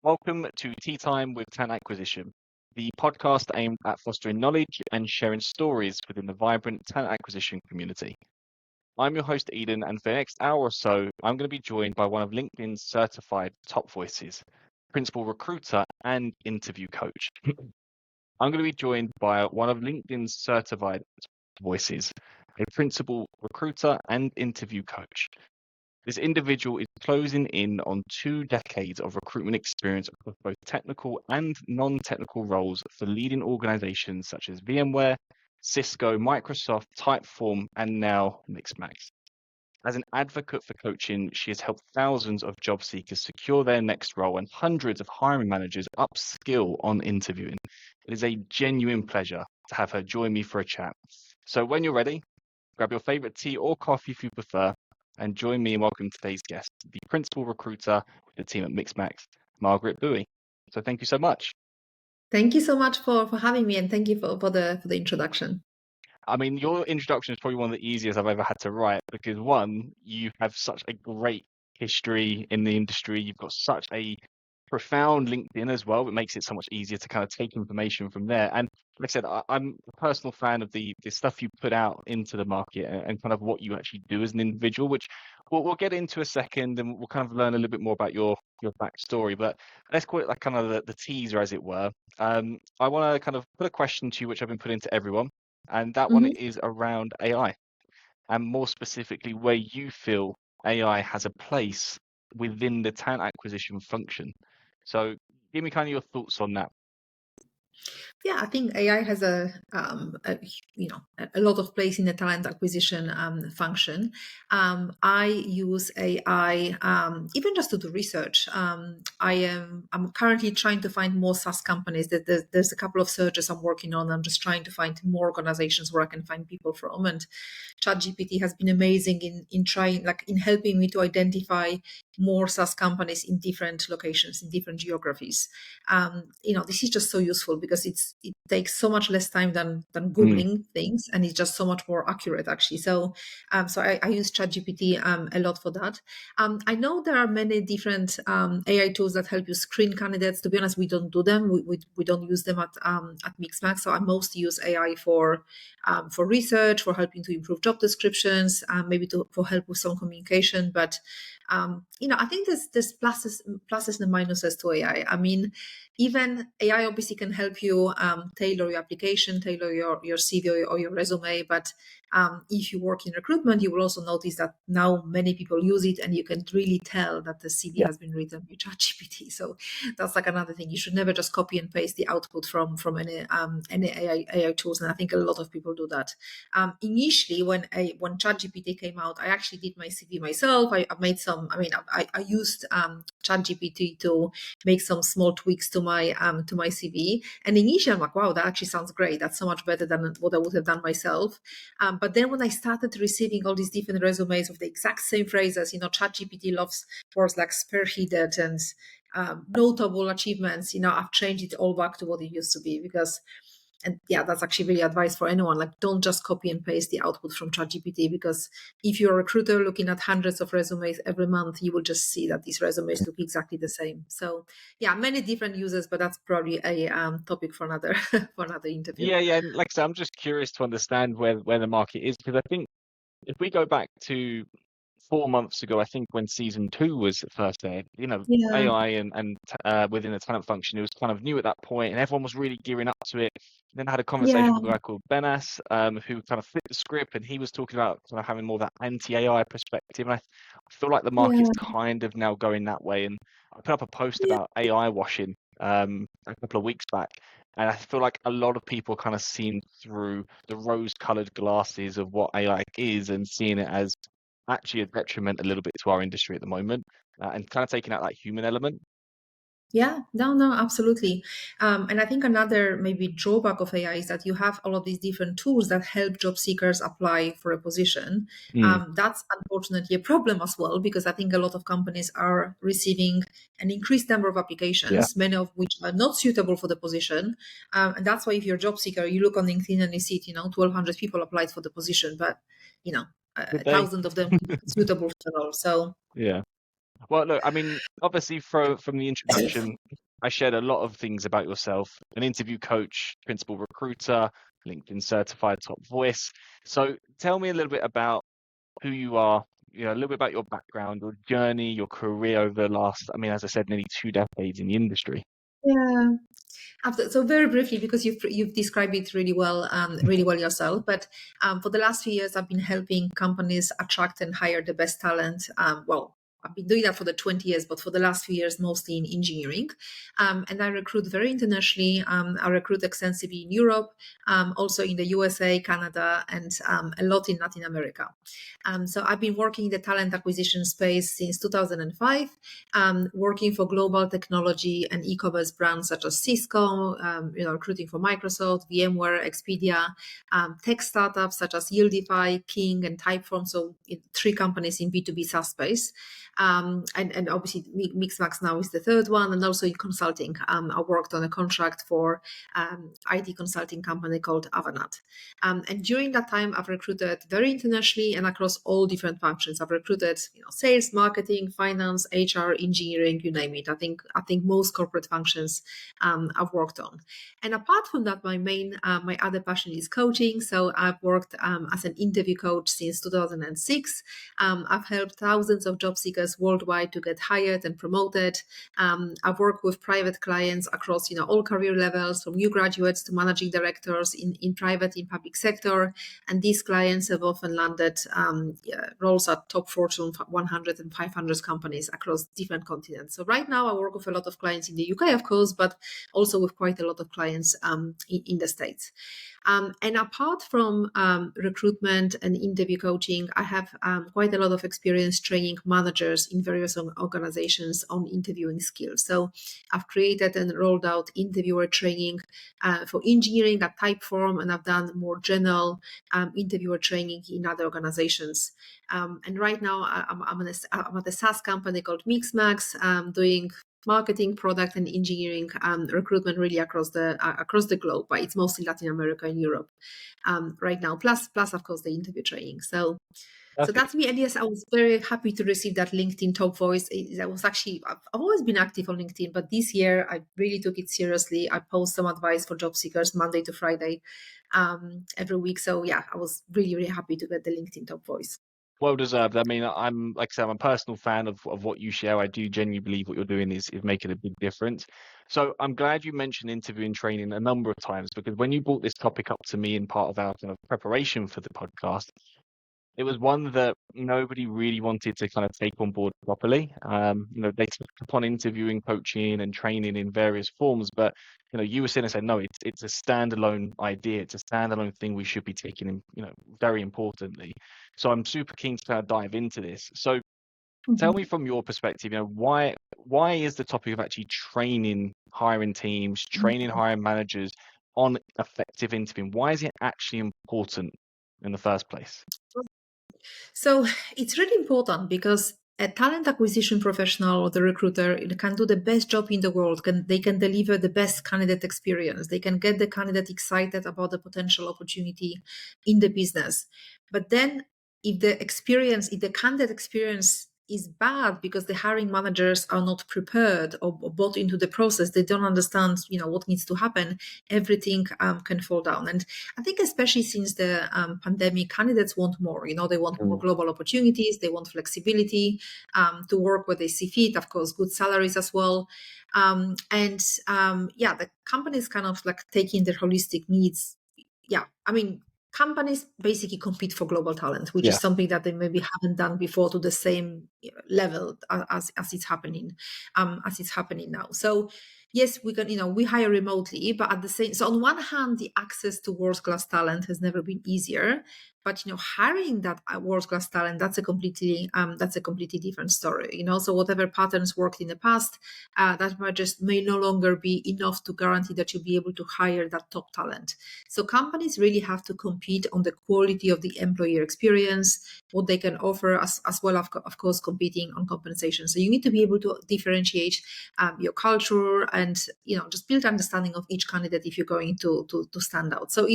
Welcome to Tea Time with Talent Acquisition, the podcast aimed at fostering knowledge and sharing stories within the vibrant talent acquisition community. I'm your host, Eden, and for the next hour or so, I'm going to be joined by one of LinkedIn's certified top voices, principal recruiter and interview coach. I'm going to be joined by one of LinkedIn's certified voices, a principal recruiter and interview coach. This individual is closing in on 2 decades of recruitment experience across both technical and non-technical roles for leading organizations such as VMware, Cisco, Microsoft, Typeform, and now Mixmax. As an advocate for coaching, she has helped thousands of job seekers secure their next role and hundreds of hiring managers upskill on interviewing. It is a genuine pleasure to have her join me for a chat. So when you're ready, grab your favorite tea or coffee if you prefer, and join me in welcoming today's guest, the principal recruiter with the team at Mixmax, Margaret Bowie. So thank you so much. Thank you so much for having me, and thank you for the introduction. I mean, your introduction is probably one of the easiest I've ever had to write because one, you have such a great history in the industry. You've got such a profound LinkedIn as well. It makes it so much easier to kind of take information from there. And like I said, I'm a personal fan of the stuff you put out into the market and kind of what you actually do as an individual, which we'll get into a second, and we'll kind of learn a little bit more about your backstory. But let's call it like kind of the teaser, as it were. I want to kind of put a question to you, which I've been putting to everyone, and that one is around AI, and more specifically, where you feel AI has a place within the talent acquisition function. So give me kind of your thoughts on that. Yeah, I think AI has a lot of place in the talent acquisition function. I use AI even just to do research. I'm currently trying to find more SaaS companies. There's a couple of searches I'm working on. I'm just trying to find more organizations where I can find people from. And ChatGPT has been amazing in helping me to identify more SaaS companies in different locations, in different geographies. This is just so useful because it takes so much less time than Googling things, and it's just so much more accurate actually. So I use ChatGPT a lot for that. I know there are many different AI tools that help you screen candidates. To be honest, we don't do them. We don't use them at Mixmax. So I mostly use AI for research, for helping to improve job descriptions, maybe for help with some communication. But I think there's pluses and minuses to AI. I mean, even AI obviously can help you tailor your application, tailor your CV or your resume. But if you work in recruitment, you will also notice that now many people use it, and you can really tell that the CV has been written with ChatGPT. So that's like another thing. You should never just copy and paste the output from any AI tools, and I think a lot of people do that. Initially, when ChatGPT came out, I actually did my CV myself. I made some. I used ChatGPT to make some small tweaks to my CV. And initially, I'm like, wow, that actually sounds great. That's so much better than what I would have done myself. But then when I started receiving all these different resumes with the exact same phrases, ChatGPT loves words like spearheaded and notable achievements. I've changed it all back to what it used to be because. And yeah, that's actually really advice for anyone. Like, don't just copy and paste the output from ChatGPT, because if you're a recruiter looking at hundreds of resumes every month, you will just see that these resumes look exactly the same. So yeah, many different uses, but that's probably a topic for another interview. Yeah. Like I said, I'm just curious to understand where the market is, because I think if we go back to 4 months ago, I think when season 2 was first aired, AI and within the talent function, it was kind of new at that point, and everyone was really gearing up to it. And then I had a conversation with a guy called Benas, who kind of flipped the script, and he was talking about kind of having more of that anti-AI perspective. And I feel like the market's kind of now going that way. And I put up a post about AI washing a couple of weeks back. And I feel like a lot of people kind of seeing through the rose-colored glasses of what AI is and seeing it as actually a detriment a little bit to our industry at the moment, and kind of taking out that human element. Yeah, no, absolutely. And I think another maybe drawback of AI is that you have all of these different tools that help job seekers apply for a position. That's unfortunately a problem as well, because I think a lot of companies are receiving an increased number of applications, many of which are not suitable for the position. And that's why if you're a job seeker, you look on LinkedIn and you see, 1,200 people applied for the position, but, thousands of them suitable for the role. So yeah. Well, look, I mean, obviously, from the introduction, I shared a lot of things about yourself: an interview coach, principal recruiter, LinkedIn certified top voice. So, tell me a little bit about who you are. A little bit about your background, your journey, your career over the last, I mean, as I said, nearly 2 decades in the industry. Yeah. So very briefly, because you've described it really well yourself. But for the last few years, I've been helping companies attract and hire the best talent. I've been doing that for the 20 years, but for the last few years, mostly in engineering. And I recruit very internationally. I recruit extensively in Europe, also in the USA, Canada, and a lot in Latin America. So I've been working in the talent acquisition space since 2005, working for global technology and e-commerce brands such as Cisco, recruiting for Microsoft, VMware, Expedia, tech startups such as Yieldify, King, and Typeform. So 3 companies in B2B SaaS space. And obviously Mixmax now is the third one, and also in consulting. I worked on a contract for IT consulting company called Avanade. And during that time, I've recruited very internationally and across all different functions. I've recruited, sales, marketing, finance, HR, engineering, you name it. I think most corporate functions I've worked on. And apart from that, my other passion is coaching. So I've worked as an interview coach since 2006. I've helped thousands of job seekers worldwide to get hired and promoted. I've worked with private clients across, all career levels, from new graduates to managing directors in private, in public sector. And these clients have often landed roles at top Fortune 100 and 500 companies across different continents. So right now I work with a lot of clients in the UK, of course, but also with quite a lot of clients in the States. And apart from recruitment and interview coaching, I have quite a lot of experience training managers in various organizations on interviewing skills. So I've created and rolled out interviewer training for engineering at Typeform, and I've done more general interviewer training in other organizations. And right now I'm at a SaaS company called Mixmax, doing marketing, product, and engineering recruitment really across the globe, but it's mostly Latin America and Europe right now. Plus, of course, the interview training. So Perfect. that's me. And yes, I was very happy to receive that LinkedIn Top Voice. I've always been active on LinkedIn, but this year I really took it seriously. I post some advice for job seekers Monday to Friday every week. So yeah, I was really, really happy to get the LinkedIn Top Voice. Well deserved. I mean, I'm like I said, I'm a personal fan of what you share. I do genuinely believe what you're doing is making a big difference. So I'm glad you mentioned interviewing training a number of times, because when you brought this topic up to me in part of our kind of preparation for the podcast, it was one that nobody really wanted to kind of take on board properly. They took upon interviewing, coaching, and training in various forms, but you were saying and said, no, it's a standalone idea. It's a standalone thing we should be taking in, very importantly. So I'm super keen to kind of dive into this. So tell me from your perspective, why is the topic of actually training hiring teams, training hiring managers on effective interviewing, why is it actually important in the first place? So it's really important because a talent acquisition professional or the recruiter can do the best job in the world. They can deliver the best candidate experience. They can get the candidate excited about the potential opportunity in the business. But then if the candidate experience is bad because the hiring managers are not prepared or bought into the process, they don't understand, what needs to happen, everything can fall down. And I think especially since the pandemic, candidates want more. They want more global opportunities. They want flexibility to work where they see fit. Of course, good salaries as well. The companies kind of like taking their holistic needs. Yeah, I mean, companies basically compete for global talent, which Yeah. is something that they maybe haven't done before to the same level as it's happening now. So yes, we can, we hire remotely, but at the same, so on one hand, the access to world-class talent has never been easier, but hiring that world-class talent, that's a completely different story. So whatever patterns worked in the past, that may no longer be enough to guarantee that you'll be able to hire that top talent. So companies really have to compete on the quality of the employer experience, what they can offer, as well, of course, competing on compensation. So you need to be able to differentiate your culture, and just build understanding of each candidate if you're going to stand out. So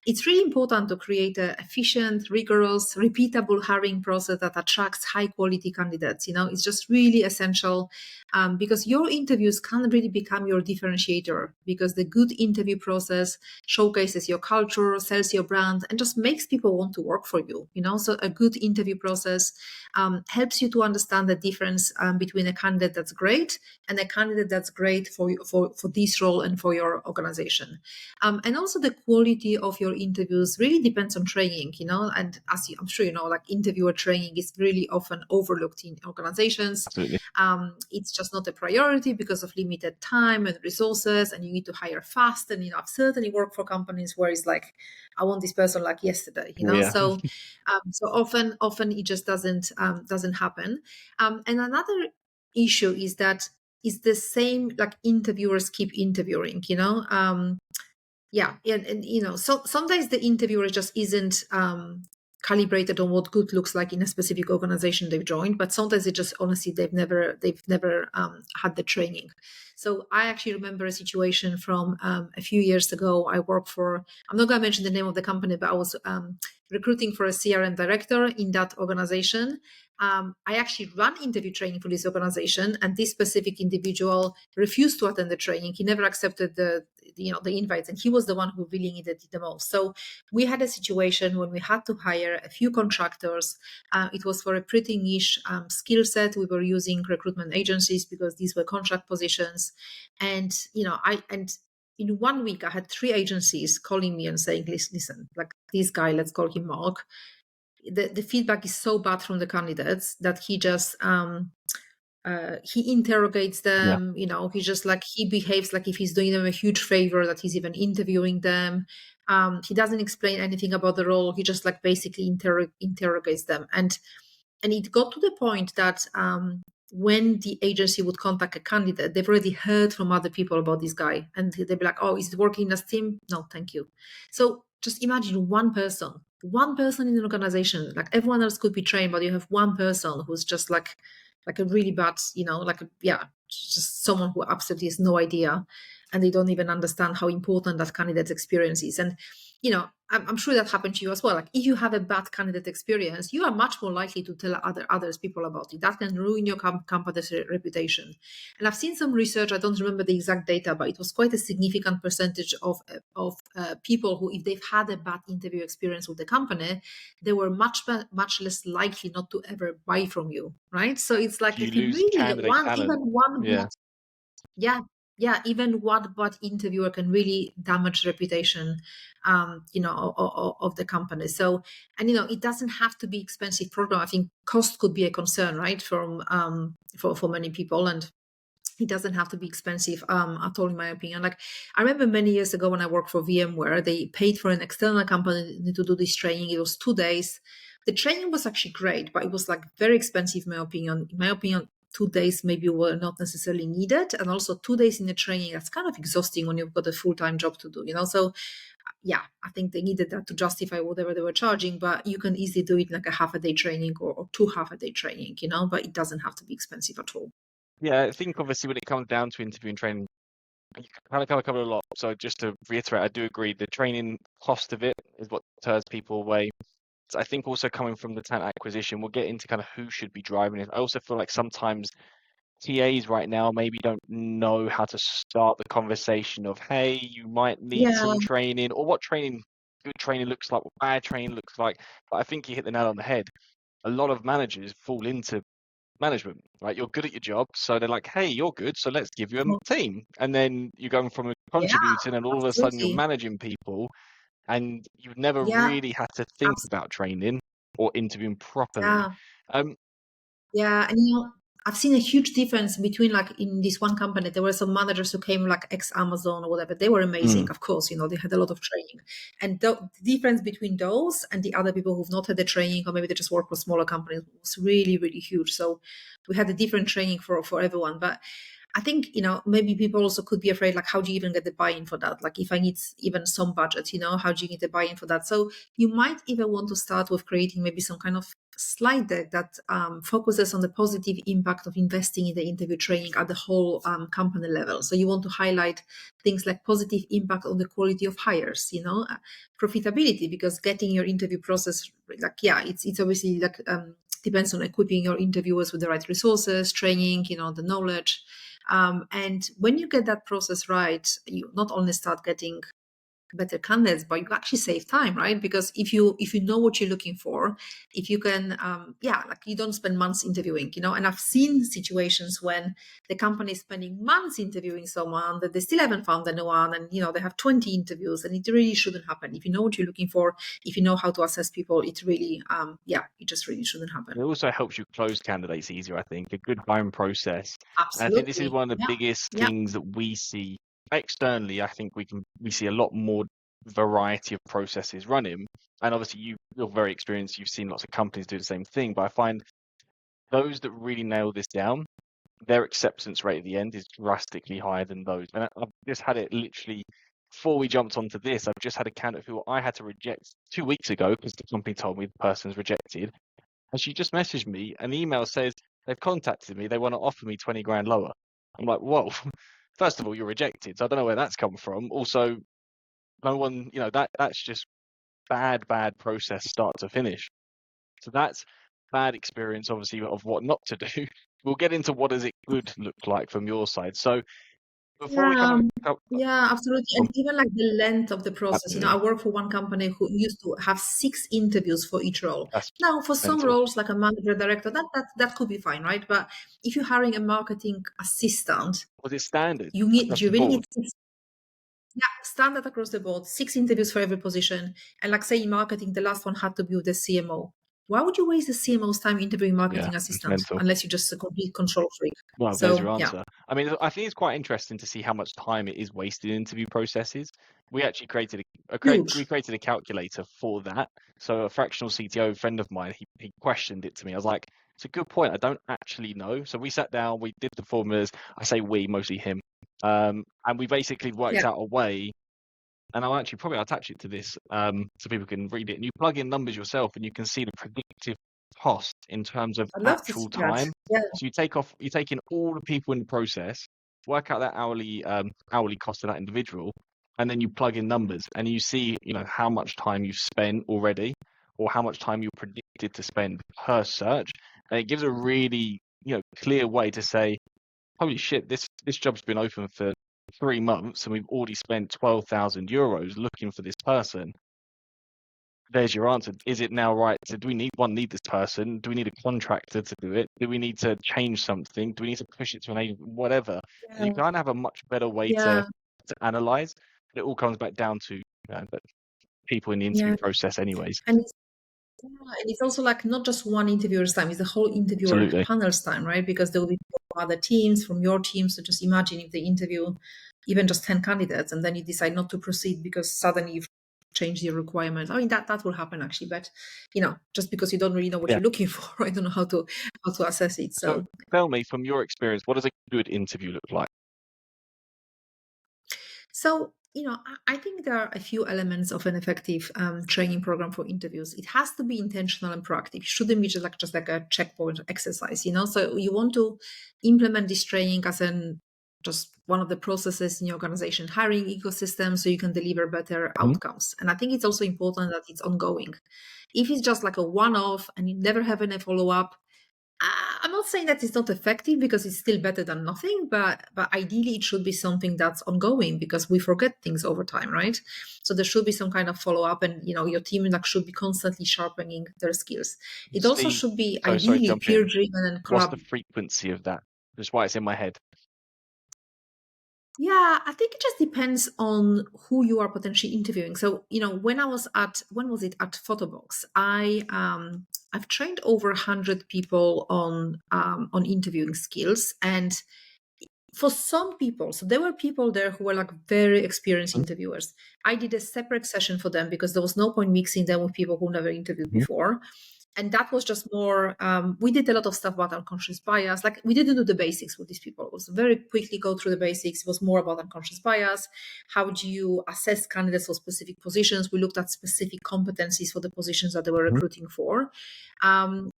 it's really important to create an efficient, rigorous, repeatable hiring process that attracts high quality candidates. It's just really essential, because your interviews can really become your differentiator, because the good interview process showcases your culture, sells your brand, and just makes people want to work for you. So a good interview process helps you to understand the difference between a candidate that's great and a candidate that's great for this role and for your organization. And also the quality of your interviews really depends on training, and I'm sure like interviewer training is really often overlooked in organizations. Absolutely. It's just not a priority because of limited time and resources, and you need to hire fast. And I've certainly worked for companies where it's like, I want this person like yesterday, Yeah. so often it just doesn't happen. And another issue is that it's the same, like interviewers keep interviewing, so sometimes the interviewer just isn't calibrated on what good looks like in a specific organization they've joined, but sometimes it just honestly they've never had the training. So I actually remember a situation from a few years ago. I worked for, I'm not going to mention the name of the company, but I was recruiting for a CRM director in that organization. I actually ran interview training for this organization, and this specific individual refused to attend the training. He never accepted the invites, and he was the one who really needed it the most. So we had a situation when we had to hire a few contractors. It was for a pretty niche skill set. We were using recruitment agencies because these were contract positions, and in 1 week I had 3 agencies calling me and saying, listen, like this guy, let's call him Mark. The feedback is so bad from the candidates that he just he interrogates them. He just like, he behaves like if he's doing them a huge favor, that he's even interviewing them. He doesn't explain anything about the role. He just like basically interrogates them, and it got to the point that when the agency would contact a candidate, they've already heard from other people about this guy, and they'd be like, oh, is it working in a team? No, thank you. So just imagine one person in an organization, like everyone else could be trained, but you have one person who's just like a really bad, just someone who absolutely has no idea, and they don't even understand how important that candidate's experience is. And I'm sure that happened to you as well. Like if you have a bad candidate experience, you are much more likely to tell others people about it. That can ruin your company's reputation. And I've seen some research. I don't remember the exact data, but it was quite a significant percentage of people who, if they've had a bad interview experience with the company, they were much less likely not to ever buy from you, right? So it's like, You it can lose really candidate talent. even one bad interviewer can really damage reputation, of the company. So, and it doesn't have to be expensive program. I think cost could be a concern, right, for many people, and it doesn't have to be expensive at all, in my opinion. Like I remember many years ago when I worked for VMware, they paid for an external company to do this training. It was 2 days. The training was actually great, but it was like very expensive, in my opinion. 2 days maybe were not necessarily needed, and also 2 days in the training, that's kind of exhausting when you've got a full-time job to do. So yeah, I think they needed that to justify whatever they were charging, but you can easily do it like a half-a-day training or 2 half-a-day training, but it doesn't have to be expensive at all. Yeah, I think obviously when it comes down to interviewing training, you kind of cover a lot. So just to reiterate, I do agree the training cost of it is what turns people away. So I think also coming from the talent acquisition, we'll get into kind of who should be driving it. I also feel like sometimes TAs right now maybe don't know how to start the conversation of, hey, you might need some training, or what good training looks like, what bad training looks like. But I think you hit the nail on the head. A lot of managers fall into management, right? You're good at your job, so they're like, hey, you're good, so let's give you a team. And then you're going from contributing, and all of a sudden you're managing people, and you've never really had to think about training or interviewing properly. And I've seen a huge difference between, like, in this one company, there were some managers who came like ex-Amazon or whatever. They were amazing, of course, they had a lot of training. And the difference between those and the other people who've not had the training, or maybe they just work for smaller companies, was really, really huge. So we had a different training for everyone. But I think, maybe people also could be afraid, like, how do you even get the buy-in for that? Like, if I need even some budget, how do you get the buy-in for that? So you might even want to start with creating maybe some kind of slide deck that focuses on the positive impact of investing in the interview training at the whole company level. So you want to highlight things like positive impact on the quality of hires, profitability, because getting your interview process, it's obviously depends on equipping your interviewers with the right resources, training, the knowledge. And when you get that process right, you not only start getting better candidates, but you actually save time, right? Because if you know what you're looking for, if you can you don't spend months interviewing, and I've seen situations when the company is spending months interviewing someone that they still haven't found anyone, and they have 20 interviews, and it really shouldn't happen. If you know what you're looking for, if you know how to assess people, it really it just really shouldn't happen. It also helps you close candidates easier, I think, a good hiring process. And I think this is Absolutely. one of the biggest things that we see externally. I think we see a lot more variety of processes running. And obviously you're very experienced, you've seen lots of companies do the same thing, but I find those that really nail this down, their acceptance rate at the end is drastically higher than those. And I've just had it literally before we jumped onto this, I've just had a candidate who I had to reject 2 weeks ago because the company told me the person's rejected. And she just messaged me, an email says they've contacted me, they want to offer me 20 grand lower. I'm like, whoa, first of all, you're rejected. So I don't know where that's come from. Also, no one, that's just bad process start to finish. So that's bad experience, obviously, of what not to do. We'll get into what does it good look like from your side. So before we kind of Absolutely. And even like the length of the process. absolutely. I work for one company who used to have 6 interviews for each role. That's Now, for some mental. roles, like a manager, director, that could be fine, right? But if you're hiring a marketing assistant, Was it standard you across the really board? need 6, standard across the board, 6 interviews for every position. And like say in marketing, the last one had to be with the CMO. Why would you waste the CMO's time interviewing marketing Yeah, it's assistant mental. unless you're just a complete control freak? Well, there's your So yeah. answer. I mean, I think it's quite interesting to see how much time it is wasted in interview processes. We actually created we Huge. created a calculator for that. So a fractional CTO friend of mine, he questioned it to me. I was like, it's a good point. I don't actually know. So we sat down, we did the formulas. I say we, mostly him. And we basically worked Yeah. out a way, and I'll actually probably attach it to this so people can read it. And you plug in numbers yourself and you can see the predictive cost in terms of I'd love to actual see that. time. Yeah. So you take in all the people in the process, work out that hourly cost of that individual, and then you plug in numbers and you see, how much time you've spent already or how much time you're predicted to spend per search. And it gives a really, clear way to say, holy shit, this job's been open for 3 months and we've already spent 12,000 euros looking for this person. There's your answer. Is it now right? So do we need this person? Do we need a contractor to do it? Do we need to change something? Do we need to push it to an agent? Whatever. And you kind of have a much better way to analyze. But it all comes back down to the people in the interview process anyways. And it's also like not just one interviewer's time, it's the whole interviewer Absolutely. panel's time, right? Because there will be other teams from your team. So just imagine if they interview even just 10 candidates and then you decide not to proceed because suddenly you've changed your requirements. I mean, that will happen actually, but just because you don't really know what you're looking for, I don't know how to assess it. So tell me, from your experience, what does a good interview look like? So, I think there are a few elements of an effective training program for interviews. It has to be intentional and proactive. It shouldn't be just like a checkpoint exercise, So you want to implement this training as just one of the processes in your organization hiring ecosystem so you can deliver better outcomes. And I think it's also important that it's ongoing. If it's just like a one-off and you never have any follow-up, I'm not saying that it's not effective because it's still better than nothing, but ideally it should be something that's ongoing because we forget things over time, right? So there should be some kind of follow-up, and your team should be constantly sharpening their skills. It also should be ideally peer-driven and collaborative. What's the frequency of that? Just why it's in my head. Yeah, I think it just depends on who you are potentially interviewing. So, when was it at Photobox? I've trained over 100 people on interviewing skills, and for some people, so there were people there who were like very experienced interviewers. I did a separate session for them because there was no point mixing them with people who never interviewed before. And that was just more, we did a lot of stuff about unconscious bias. Like, we didn't do the basics with these people. It was very quickly go through the basics. It was more about unconscious bias. How do you assess candidates for specific positions? We looked at specific competencies for the positions that they were recruiting for. And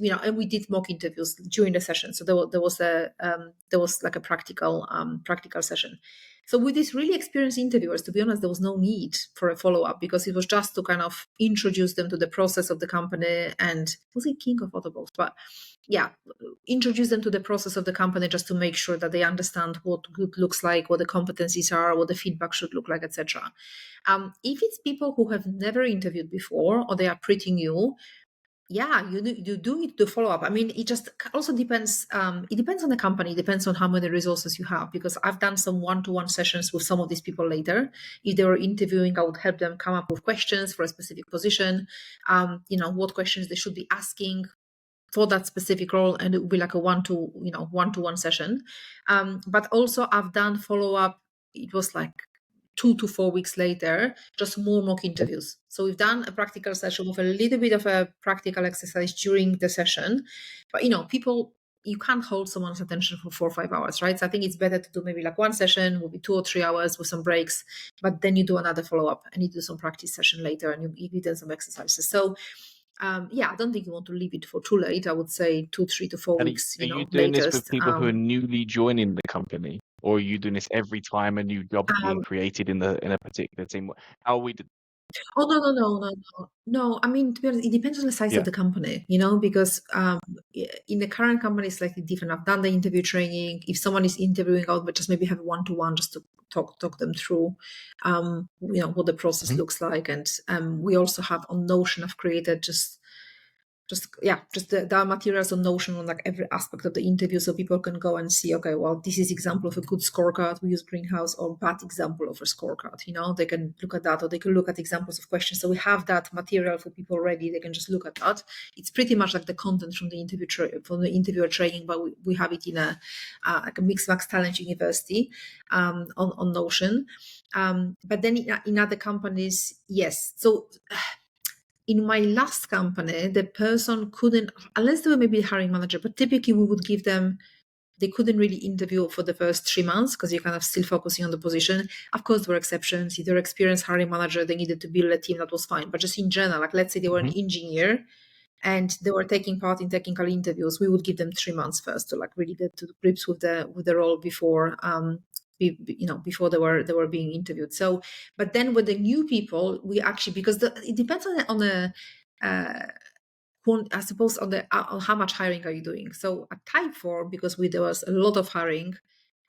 we did mock interviews during the session. So there was like a practical session. So with these really experienced interviewers, to be honest, there was no need for a follow-up, because it was just to kind of introduce them to the process of the company. And was it king of other books? But yeah, introduce them to the process of the company, just to make sure that they understand what good looks like, what the competencies are, what the feedback should look like, etc. If it's people who have never interviewed before, or they are pretty new, yeah, you do need to follow up. I mean, it just also depends. It depends on the company. It depends on how many resources you have. Because I've done some one-to-one sessions with some of these people later. If they were interviewing, I would help them come up with questions for a specific position. What questions they should be asking for that specific role, and it would be like a one-to-one session. But also, I've done follow-up. It was like 2 to 4 weeks later, just more mock interviews. So we've done a practical session with a little bit of a practical exercise during the session. But people, you can't hold someone's attention for 4 or 5 hours, right? So I think it's better to do maybe like one session, will be 2 or 3 hours with some breaks, but then you do another follow-up and you do some practice session later, and you give them some exercises. So I don't think you want to leave it for too late. I would say 3 to 4 weeks, Are you doing this with latest. people who are newly joining the company, or are you doing this every time a new job's being created in a particular team? How are we? Oh, no, no, no, no, no. No, I mean, to be honest, it depends on the size Yeah. of the company, because in the current company, it's slightly different. I've done the interview training. If someone is interviewing out, but just maybe have one-to-one, just to talk them through, what the process looks like. And we also have on Notion, I've created just the materials on Notion on like every aspect of the interview, so people can go and see, okay, well, this is example of a good scorecard, we use Greenhouse, or bad example of a scorecard. They can look at that, or they can look at examples of questions. So we have that material for people already. They can just look at that. It's pretty much like the content from the interviewer training, but we have it in like a Mixed Max Talent University on Notion. But then in other companies, yes. So in my last company, the person couldn't, unless they were maybe a hiring manager, but typically we would give them, they couldn't really interview for the first 3 months, because you're kind of still focusing on the position. Of course, there were exceptions. If they're experienced hiring manager, they needed to build a team, that was fine. But just in general, like let's say they were an engineer and they were taking part in technical interviews, we would give them 3 months first to like really get to grips with the role before before they were being interviewed. So, but then with the new people, we actually, because it depends on the I suppose on how much hiring are you doing. So at Typeform, because there was a lot of hiring,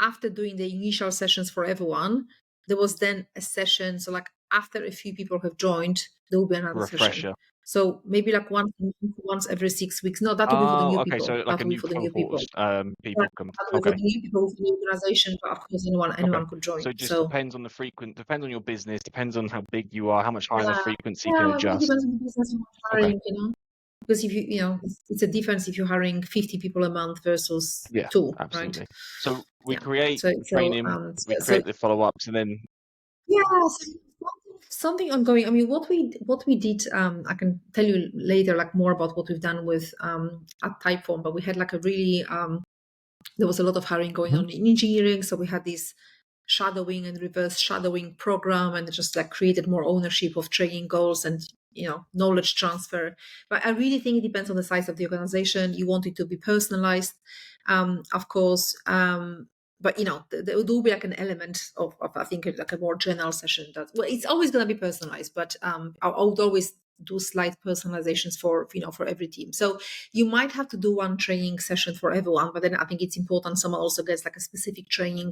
after doing the initial sessions for everyone, there was then a session. So like after a few people have joined, there will be another session. Refresher. So maybe like once every 6 weeks. No, that will be for the new Okay, so people. like That a will be new for the new cohort people. people come. That will be for Okay, the new people with the new organization, but of course anyone could join. so it just So depends on depends on your business, depends on how big you are, how much higher the yeah, frequency you can yeah, it really adjust. depends on the business you're Okay, hiring. Because if it's a difference if you're hiring 50 people a month versus yeah, two, right? absolutely. So we Yeah. create So the so training, um so, we so create the follow-ups, and then yeah, so something ongoing. I mean, what we did, I can tell you later, like more about what we've done with at Typeform. But we had like a really there was a lot of hiring going on in engineering, so we had this shadowing and reverse shadowing program, and it just like created more ownership of training goals and knowledge transfer. But I really think it depends on the size of the organization. You want it to be personalized, of course, but there will be like an element of I think like a more general session that, well, it's always going to be personalized, but I would always do slight personalizations for every team. So you might have to do one training session for everyone, but then I think it's important someone also gets like a specific training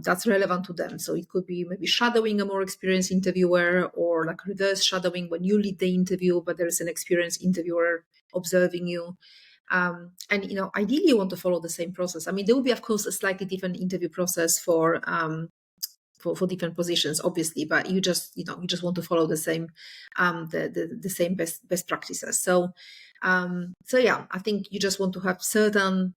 that's relevant to them. So it could be maybe shadowing a more experienced interviewer, or like reverse shadowing when you lead the interview, but there is an experienced interviewer observing you. And ideally you want to follow the same process. I mean, there will be, of course, a slightly different interview process for different positions, obviously, but you just want to follow the same the same best practices. So yeah, I think you just want to have certain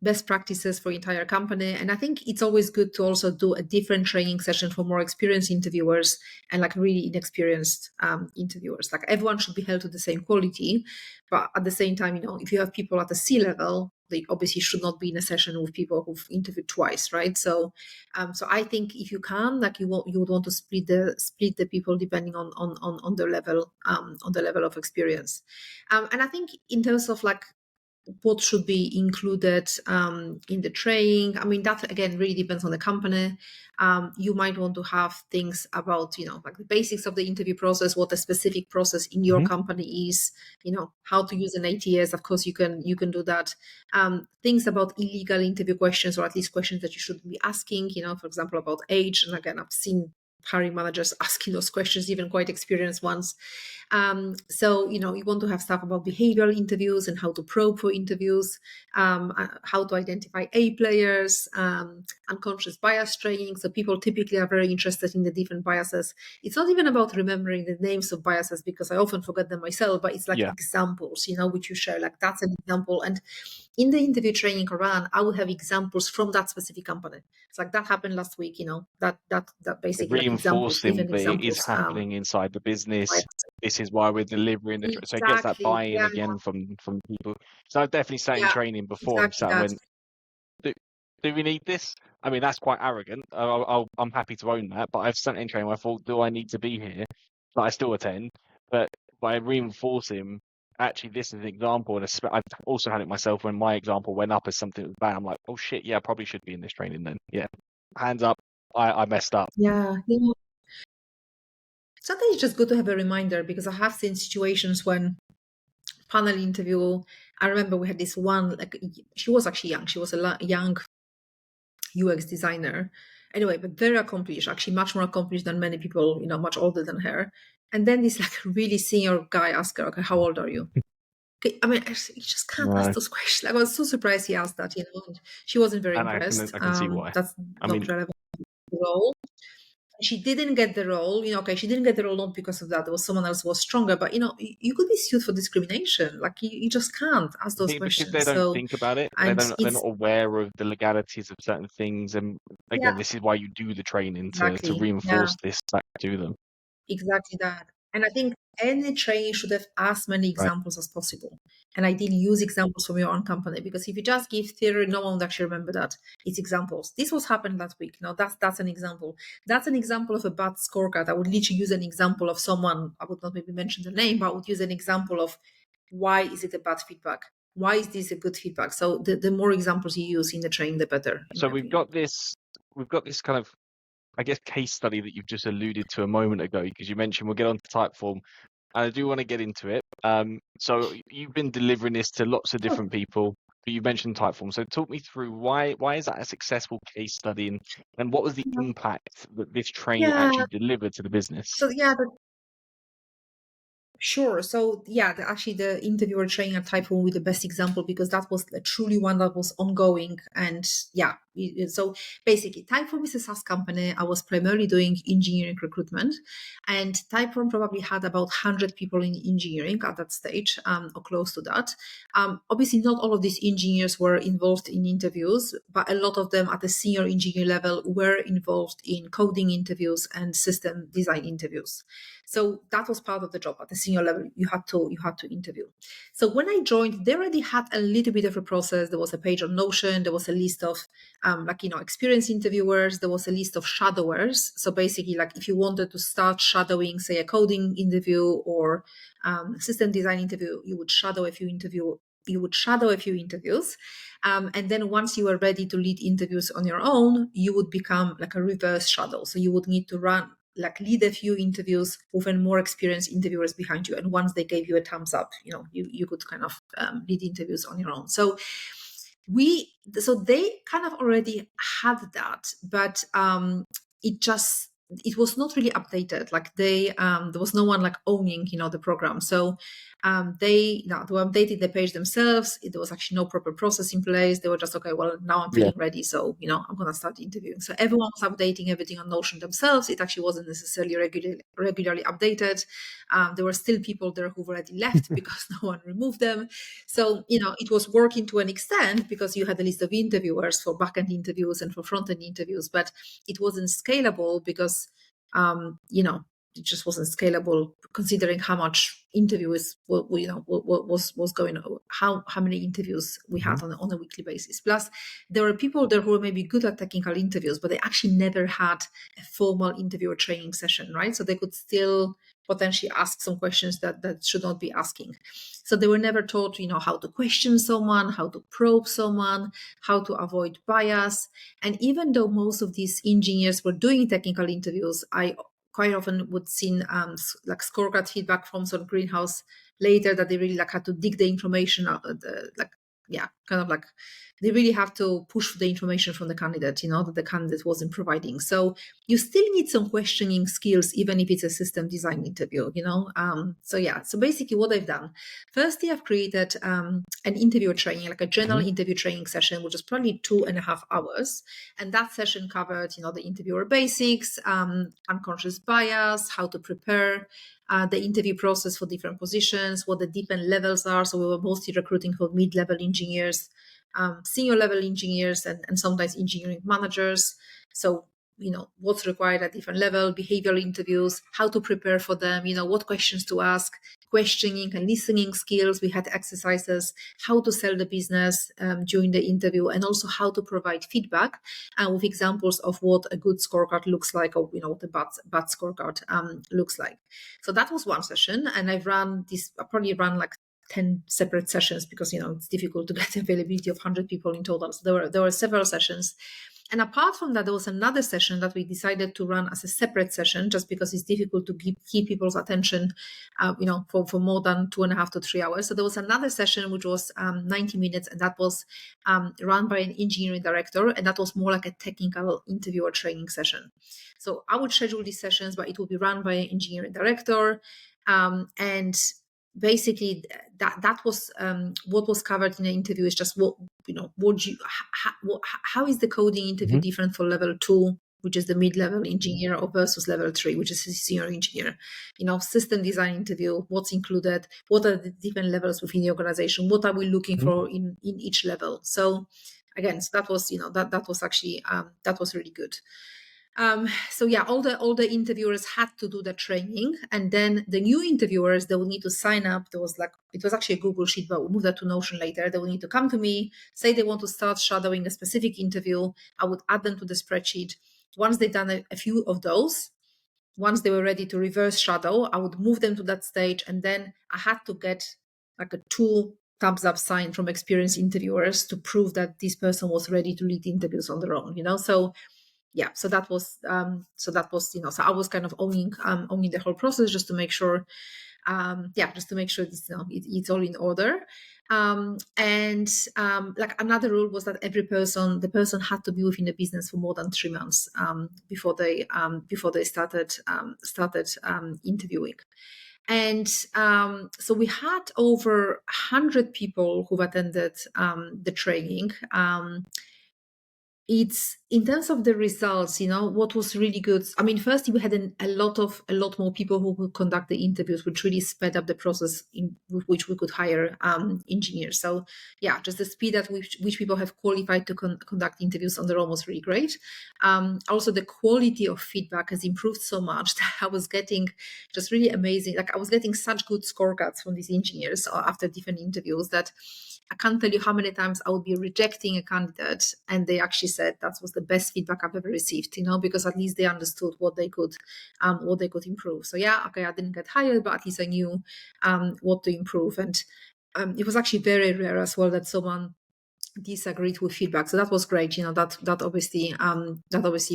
best practices for entire company. And I think it's always good to also do a different training session for more experienced interviewers and like really inexperienced interviewers. Like everyone should be held to the same quality, but at the same time, if you have people at the C level, they obviously should not be in a session with people who've interviewed twice, right? So I think if you can, like you would want to split the people depending on the level of experience. And I think in terms of like what should be included in the training, I mean, that again really depends on the company. You might want to have things about, like the basics of the interview process, what the specific process in your company is, how to use an ATS. Of course, you can do that. Things about illegal interview questions, or at least questions that you shouldn't be asking, for example, about age. And again, I've seen hiring managers asking those questions, even quite experienced ones. So, you want to have stuff about behavioral interviews and how to probe for interviews, how to identify A players, unconscious bias training. So people typically are very interested in the different biases. It's not even about remembering the names of biases, because I often forget them myself, but it's like examples, which you share, like that's an example. And in the interview training I run, I would have examples from that specific company. It's like that happened last week, that basically like examples, Reinforcing different that it is examples. happening inside the business. This is why we're delivering the so it gets that Exactly. buy-in again from people. So I've definitely sat in Yeah, training before and exactly sat and that. went, do we need this? I mean, that's quite arrogant. I'm happy to own that, but I've sat in training where I thought, do I need to be here? But I still attend. But by reinforcing, actually, this is an example, and I've also had it myself when my example went up as something that was bad. I'm like, oh shit, yeah, I probably should be in this training then. Yeah, hands up, I messed up. Yeah. Sometimes it's just good to have a reminder, because I have seen situations when panel interview, I remember we had this one, like she was actually young. She was a young UX designer. Anyway, but very accomplished, actually much more accomplished than many people, much older than her. And then this like really senior guy asked her, okay, how old are you? Okay, I mean, you just can't ask those questions. I was so surprised he asked that, and she wasn't very And impressed. I can see why. That's I not mean, relevant to the role. She didn't get the role, okay, she didn't get the role not because of that. There was someone else who was stronger, but you could be sued for discrimination. Like you just can't ask I those think because they questions. don't So, think about it, and they're it's, not aware of the legalities of certain things. And yeah, again, this is why you do the training to exactly. Yeah, reinforce this back to them. exactly that. And I think any training should have as many Right. examples as possible. And ideally use examples from your own company, because if you just give theory, no one would actually remember that. It's examples. This was happened last week. Now that's an example. That's an example of a bad scorecard. I would literally use an example of someone, I would not maybe mention the name, but I would use an example of why is it a bad feedback? Why is this a good feedback? So the more examples you use in the training, the better. So we've got this kind of, I guess, case study that you've just alluded to a moment ago, because you mentioned we'll get on to Typeform, and I do want to get into it. So you've been delivering this to lots of different people, but you mentioned Typeform. So talk me through why is that a successful case study, and what was the impact that this training Yeah. actually delivered to the business? So yeah, sure. So yeah, actually the interviewer training at Typeform with the best example, because that was truly one that was ongoing. And yeah, so basically Typeform is a SaaS company. I was primarily doing engineering recruitment, and Typeform probably had about 100 people in engineering at that stage, or close to that. Obviously not all of these engineers were involved in interviews, but a lot of them at the senior engineer level were involved in coding interviews and system design interviews. So that was part of the job. At the senior level, you had to interview. So when I joined, they already had a little bit of a process. There was a page on Notion. There was a list of experienced interviewers. There was a list of shadowers. So basically, like if you wanted to start shadowing, say, a coding interview or system design interview, you would shadow a few interviews. And then once you were ready to lead interviews on your own, you would become like a reverse shadow. So you would need to lead a few interviews with more experienced interviewers behind you. And once they gave you a thumbs up, you could kind of lead interviews on your own. So they kind of already had that, but it just it was not really updated. Like there was no one like owning, the program. So they were updating the page themselves. There was actually no proper process in place. They were just, okay, well, now I'm Yeah. feeling ready, so I'm gonna start interviewing. So everyone was updating everything on Notion themselves. It actually wasn't necessarily regularly updated. There were still people there who've already left because no one removed them. So it was working to an extent because you had a list of interviewers for back-end interviews and for front-end interviews, but it wasn't scalable because it just wasn't scalable considering how much interviews was going on, how many interviews we had on a weekly basis. Plus there were people there who were maybe good at technical interviews, but they actually never had a formal interview or training session, right? So they could still potentially ask some questions that should not be asking. So they were never taught, how to question someone, how to probe someone, how to avoid bias. And even though most of these engineers were doing technical interviews, I quite often would see like scorecard feedback from some greenhouse later that they really like had to dig the information out, they really have to push for the information from the candidate, that the candidate wasn't providing. So you still need some questioning skills, even if it's a system design interview, So basically what I've done, firstly, I've created an interview training, like a general interview training session, which is probably 2.5 hours. And that session covered, the interviewer basics, unconscious bias, how to prepare, the interview process for different positions, what the different levels are. So we were mostly recruiting for mid-level engineers, senior level engineers, and sometimes engineering managers. So, what's required at different level, behavioral interviews, how to prepare for them, what questions to ask, questioning and listening skills. We had exercises, how to sell the business during the interview, and also how to provide feedback with examples of what a good scorecard looks like, or what a bad scorecard looks like. So that was one session, and I probably ran like 10 separate sessions because it's difficult to get availability of 100 people in total. So there were several sessions. And apart from that, there was another session that we decided to run as a separate session, just because it's difficult to keep people's attention, for more than 2.5 to 3 hours. So there was another session which was 90 minutes, and that was run by an engineering director, and that was more like a technical interview or training session. So I would schedule these sessions, but it will be run by an engineering director, and basically that was what was covered in the interview is just how is the coding interview different for level 2, which is the mid-level engineer, or versus level 3, which is a senior engineer. System design interview, what's included, what are the different levels within the organization, what are we looking for in each level. So again, so that was that was actually that was really good. All the interviewers had to do the training, and then the new interviewers, they will need to sign up. It was actually a Google Sheet, but we'll move that to Notion later. They will need to come to me, say they want to start shadowing a specific interview. I would add them to the spreadsheet. Once they've done a few of those, once they were ready to reverse shadow, I would move them to that stage, and then I had to get like a 2 thumbs up sign from experienced interviewers to prove that this person was ready to lead interviews on their own. So that was so I was kind of owning the whole process, just to make sure this, it's all in order. Like another rule was that the person had to be within the business for more than 3 months before they started interviewing. And so we had over 100 people who've attended the training. It's in terms of the results, what was really good. I mean, first we had a lot more people who could conduct the interviews, which really sped up the process with which we could hire engineers. So just the speed at which people have qualified to conduct interviews on their own was really great. Also, the quality of feedback has improved so much that I was getting just really amazing. Like I was getting such good scorecards from these engineers after different interviews that I can't tell you how many times I would be rejecting a candidate and they actually said that was the best feedback I've ever received, because at least they understood what they could improve. So I didn't get hired, but at least I knew what to improve. And it was actually very rare as well that someone disagreed with feedback. So that was great. That obviously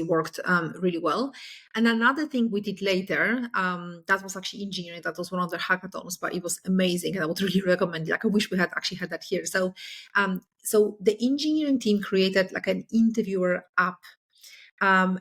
worked really well. And another thing we did later, that was actually engineering. That was one of the hackathons, but it was amazing, and I would really recommend it. Like I wish we had actually had that here. So the engineering team created like an interviewer app And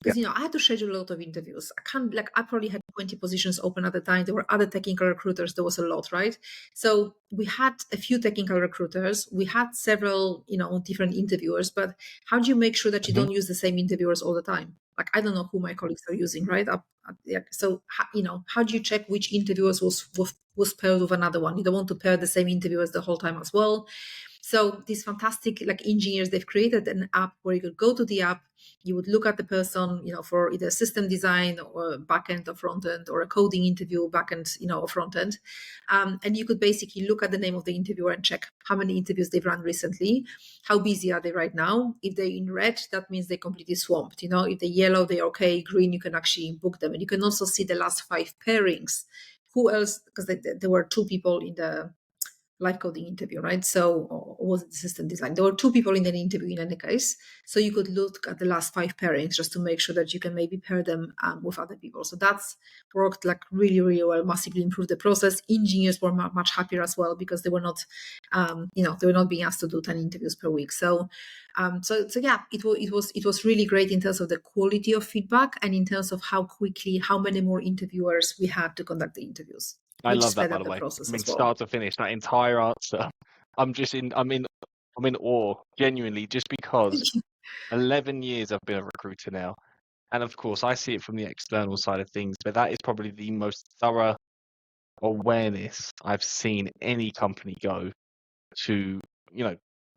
Yeah. because I had to schedule a lot of interviews. I probably had 20 positions open at the time. There were other technical recruiters. There was a lot, right? So we had a few technical recruiters. We had several, different interviewers. But how do you make sure that you Mhm. don't use the same interviewers all the time? Like, I don't know who my colleagues are using, right? Yeah. So how do you check which interviewers was paired with another one? You don't want to pair the same interviewers the whole time as well. So these fantastic engineers, they've created an app where you could go to the app, you would look at the person, for either system design or backend or front end, or a coding interview, backend, or front end. And you could basically look at the name of the interviewer and check how many interviews they've run recently, how busy are they right now. If they're in red, that means they're completely swamped. If they're yellow, they're okay. Green, you can actually book them. And you can also see the last 5 pairings. Who else? Because there were 2 people in the live coding interview, right? So, or was it the system design? There were 2 people in an interview in any case. So you could look at the last 5 pairings just to make sure that you can maybe pair them with other people. So that's worked really, really well, massively improved the process. Engineers were much happier as well because they were not, they were not being asked to do 10 interviews per week. So, so yeah, it was really great in terms of the quality of feedback and in terms of how many more interviewers we had to conduct the interviews, I which love that, sped by up the the way. I process mean, as well. start to finish, that entire answer. I'm in awe, genuinely, just because 11 years I've been a recruiter now. And of course, I see it from the external side of things, but that is probably the most thorough awareness I've seen any company go to,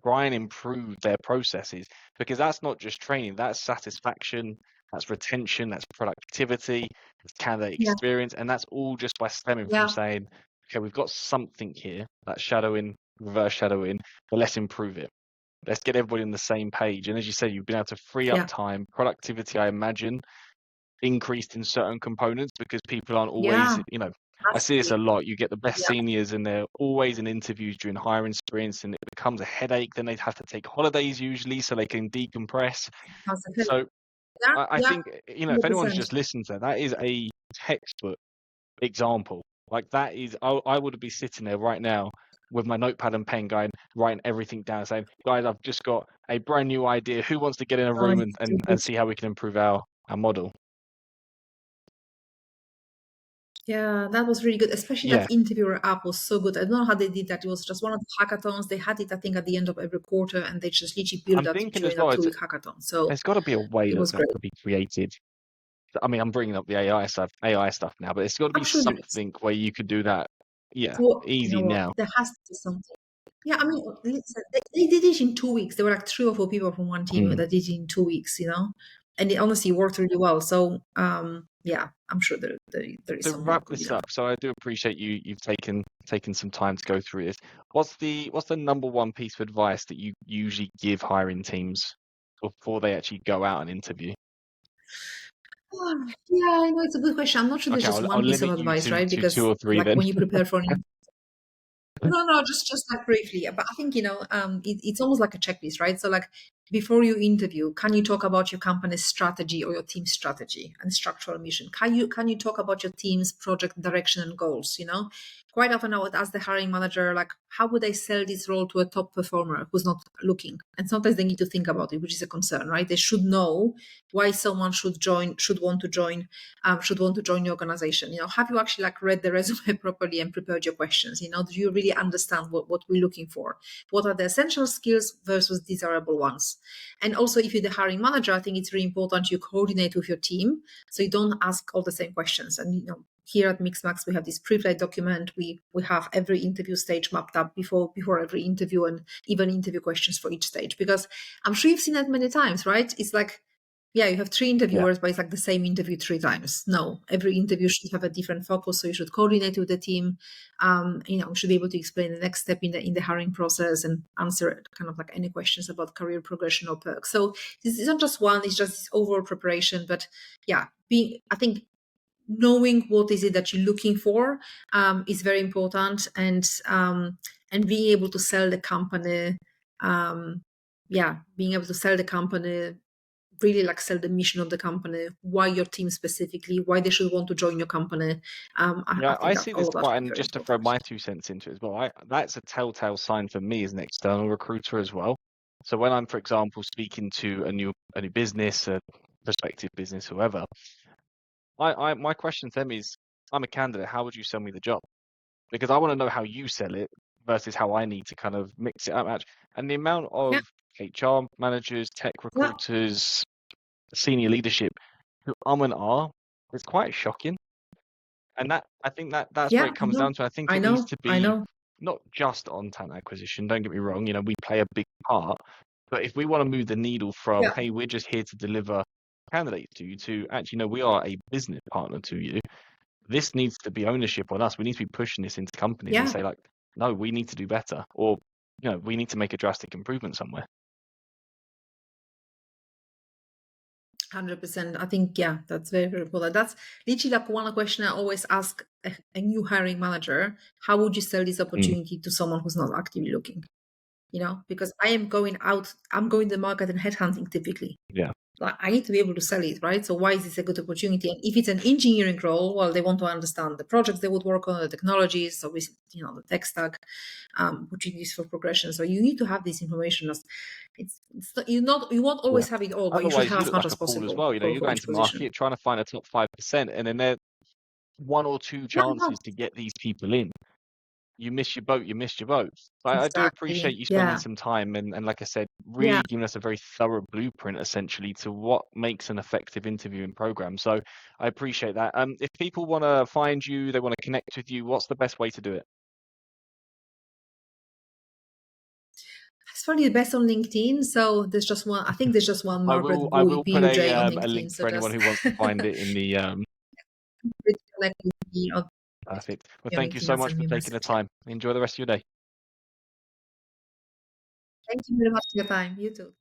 try and improve their processes, because that's not just training, that's satisfaction, that's retention, that's productivity, that's candidate Yeah, experience, and that's all just by stemming from yeah, saying, okay, we've got something here, that's shadowing, reverse shadowing, but let's improve it. Let's get everybody on the same page. And as you said, you've been able to free up yeah, time, productivity, I imagine, increased in certain components because people aren't always, yeah, I see this massively. a lot. You get the best Yeah, seniors and they're always in interviews during hiring sprints and it becomes a headache. Then they have to take holidays usually so they can decompress. that's a hell. So Yeah, I yeah, think, if anyone's 100%. just listened to that, that is a textbook example. Like that is, I would be sitting there right now with my notepad and pen going, writing everything down, saying, guys, I've just got a brand new idea. Who wants to get in a Oh, room it's too and good. see how we can improve our model? Yeah, that was really good. Especially Yeah, that interviewer app was so good. I don't know how they did that. It was just one of the hackathons. They had it, I think, at the end of every quarter, and they just literally built I'm that thinking as during a well, 2-week hackathon. So there's got to be a way it that was that great. could be created. I mean, I'm bringing up the AI stuff now, but it's got to I'm be sure there is. something where you could do that. Yeah, Well, you know easy what? now. There has to be something. Yeah, I mean, listen, they did it in 2 weeks. There were like 3 or 4 people from one team Mm. that did it in 2 weeks. And it honestly worked really well. So, yeah, I'm sure there is To something wrap that could be this done. up, so I do appreciate you've taken some time to go through this. What's the number one piece of advice that you usually give hiring teams before they actually go out and interview? Yeah, I know it's a good question. I'm not sure there's Okay, just I'll one piece of limit you advice, to right? two Because or three like then. when you prepare for an no, just like briefly. Yeah, but I think it's almost like a checklist, right? So like before you interview, can you talk about your company's strategy or your team's strategy and structural mission? Can you talk about your team's project direction and goals? Quite often I would ask the hiring manager, like, how would I sell this role to a top performer who's not looking? And sometimes they need to think about it, which is a concern, right? They should know why someone should want to join your organization. Have you actually like read the resume properly and prepared your questions? Do you really understand what we're looking for? What are the essential skills versus desirable ones? And also, if you're the hiring manager, I think it's really important you coordinate with your team so you don't ask all the same questions. And here at Mixmax, we have this pre-flight document. We have every interview stage mapped up before every interview, and even interview questions for each stage. Because I'm sure you've seen that many times, right? It's like, yeah, you have 3 Yeah. interviewers, but it's like the same interview 3 times. No, every interview should have a different focus. So you should coordinate with the team. Should be able to explain the next step in the hiring process and answer kind of like any questions about career progression or perks. So this is not just one; it's just this overall preparation. But yeah, I think knowing what is it that you're looking for is very important, and being able to sell the company. Being able to sell the company, really like sell the mission of the company, why your team specifically, why they should want to join your company. I Yeah, think I that see this all of that quite, would be and very just to throw important. my 2 cents into it as well, that's a telltale sign for me as an external recruiter as well. So when I'm, for example, speaking to a new business, a prospective business, whoever, my question to them is, I'm a candidate. How would you sell me the job? Because I want to know how you sell it versus how I need to kind of mix it up. And the amount Yeah, of HR managers, tech yeah, recruiters, senior leadership who and are is quite shocking. And I think that's where yeah. it comes down to. I think I it needs know, to I be know. not just on talent acquisition. Don't get me wrong. We play a big part, but if we want to move the needle from, Yeah, hey, we're just here to deliver candidates to you, to actually, no, we are a business partner to you. This needs to be ownership on us. We need to be pushing this into companies and yeah. say, like, no, we need to do better, or we need to make a drastic improvement somewhere. 100%. I think, yeah, that's very, very important. That's literally like one question I always ask a new hiring manager. How would you sell this opportunity to someone who's not actively looking? Because I am going out, I'm going to the market and headhunting typically. Yeah. Like, I need to be able to sell it, right? So why is this a good opportunity? And if it's an engineering role, well, they want to understand the projects they would work on, the technologies, obviously, the tech stack, opportunities for progression. So you need to have this information. You won't Yeah. always have it all, but you should Otherwise, have you as look much like as a fool as possible well. for You're going each to position. market trying to find a top 5%, and then there one or two Yeah, no, chances to get these people in. You miss your boat, you missed your boat. So I do appreciate exactly. you spending Yeah, some time and like I said, yeah. really giving us a very thorough blueprint essentially to what makes an effective interviewing program. So I appreciate that. If people want to find you, they want to connect with you, what's the best way to do it? It's probably the best on LinkedIn. So there's just one. I think there's just one Margaret I will put Buj on a LinkedIn. link So for anyone just who wants to find it in the connect with me on perfect. Well, thank you LinkedIn so and much send for me a taking the message. time. Enjoy the rest of your day. Thank you very much for your time. You too.